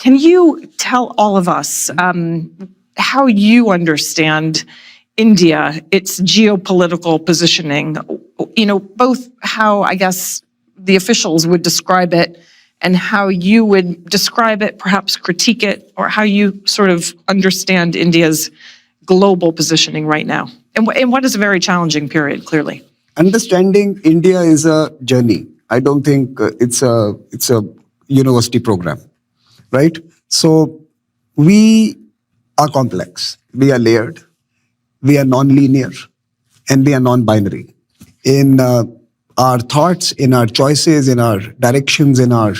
Can you tell all of us how you understand India, its geopolitical positioning? Both how, I guess, the officials would describe it and how you would describe it, perhaps critique it, or how you sort of understand India's global positioning right now. And what is a very challenging period, clearly. Understanding India is a journey. I don't think it's a university program, right? So we are complex. We are layered. We are nonlinear, and we are non-binary. In our thoughts, in our choices, in our directions, in our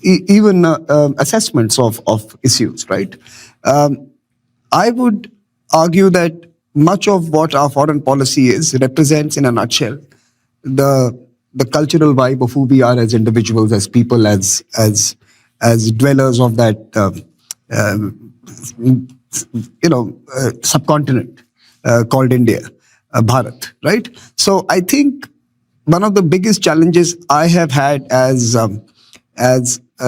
even assessments of issues, right? I would argue that much of what our foreign policy represents, in a nutshell, the cultural vibe of who we are as individuals, as people, as dwellers of that subcontinent called India, Bharat, right? So I think one of the biggest challenges I have had as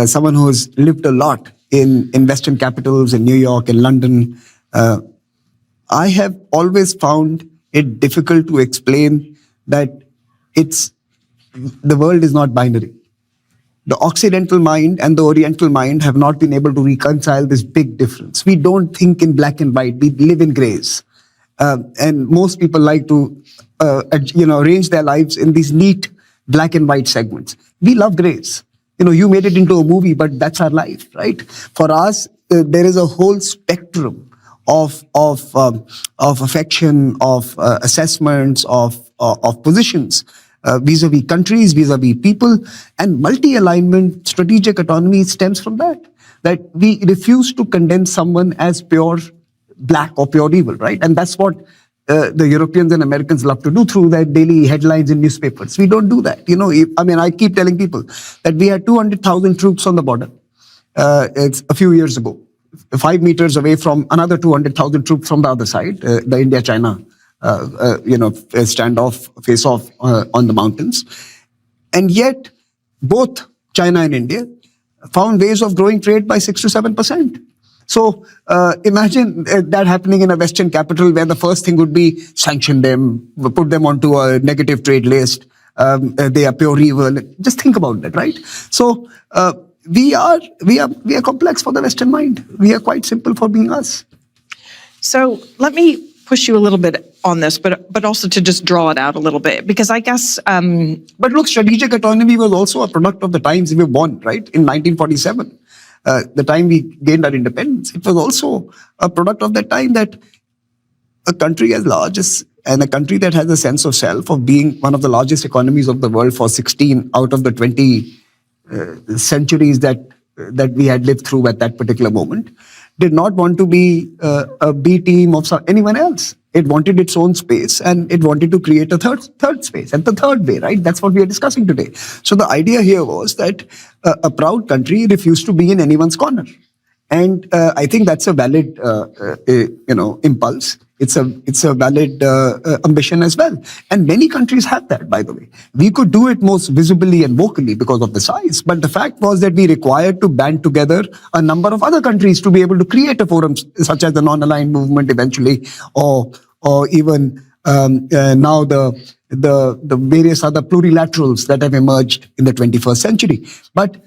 someone who has lived a lot in Western capitals, in New York, in London, I have always found it difficult to explain that the world is not binary. The Occidental mind and the Oriental mind have not been able to reconcile this big difference. We don't think in black and white. We live in grays. And most people like to arrange their lives in these neat black and white segments. We love grays. You made it into a movie, but that's our life, right? For us, there is a whole spectrum of affection, of assessments, of positions vis-a-vis countries, vis-a-vis people, and multi-alignment strategic autonomy stems from that we refuse to condemn someone as pure black or pure evil, right? And that's what the Europeans and Americans love to do through their daily headlines in newspapers. We don't do that. I keep telling people that we had 200,000 troops on the border. It's a few years ago, 5 meters away from another 200,000 troops from the other side, the India-China, standoff, face-off on the mountains. And yet, both China and India found ways of growing trade by 6 to 7%. So imagine that happening in a Western capital where the first thing would be sanction them, put them onto a negative trade list. They are pure evil. Just think about that, right? So we are complex for the Western mind. We are quite simple for being us. So let me push you a little bit on this, but also to just draw it out a little bit, because I guess. But look, strategic autonomy was also a product of the times we were born, right? In 1947. The time we gained our independence, it was also a product of that time that a country as large as, and a country that has a sense of self, of being one of the largest economies of the world for 16 out of the 20 centuries that we had lived through at that particular moment, did not want to be a B team of anyone else. It wanted its own space, and it wanted to create a third space, and the third way, right? That's what we are discussing today. So the idea here was that a proud country refused to be in anyone's corner. And I think that's a valid, impulse. It's a valid ambition as well. And many countries have that, by the way. We could do it most visibly and vocally because of the size. But the fact was that we required to band together a number of other countries to be able to create a forum such as the non-aligned movement eventually, or even now the various other plurilaterals that have emerged in the 21st century. But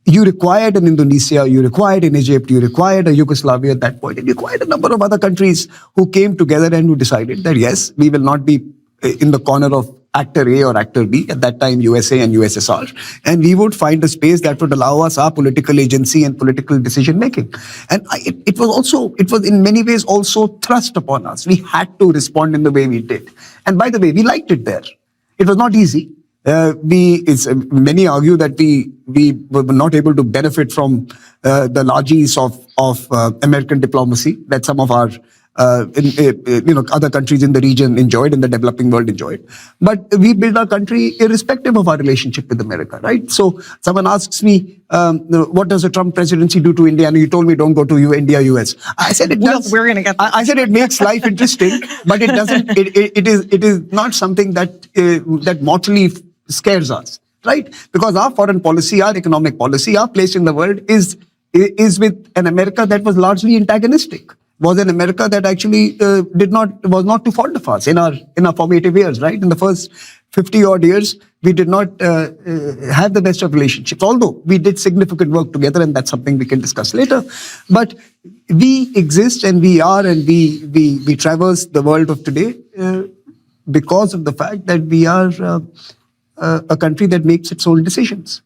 you required an Indonesia, you required an Egypt, you required a Yugoslavia at that point, and you required a number of other countries who came together and who decided that, yes, we will not be in the corner of actor A or actor B, at that time USA and USSR, and we would find a space that would allow us our political agency and political decision making. And it was in many ways also thrust upon us. We had to respond in the way we did. And by the way, we liked it there. It was not easy. Many argue that we were not able to benefit from the largesse of American diplomacy that some of our other countries in the region enjoyed, in the developing world enjoyed. But we built our country irrespective of our relationship with America, right? So someone asks me, what does a Trump presidency do to India? And you told me don't go to India, US. I said it does. We're going to get that. I said it makes life interesting, but it doesn't. It is not something that mortally scares us. right? Because our foreign policy, our economic policy, our place in the world is with an America that was largely antagonistic. Was an America that actually was not too fond of us in our formative years, right? In the first 50 odd years, we did not have the best of relationships, although we did significant work together, and that's something we can discuss later. But we exist and we are and we traverse the world of today because of the fact that we are a country that makes its own decisions.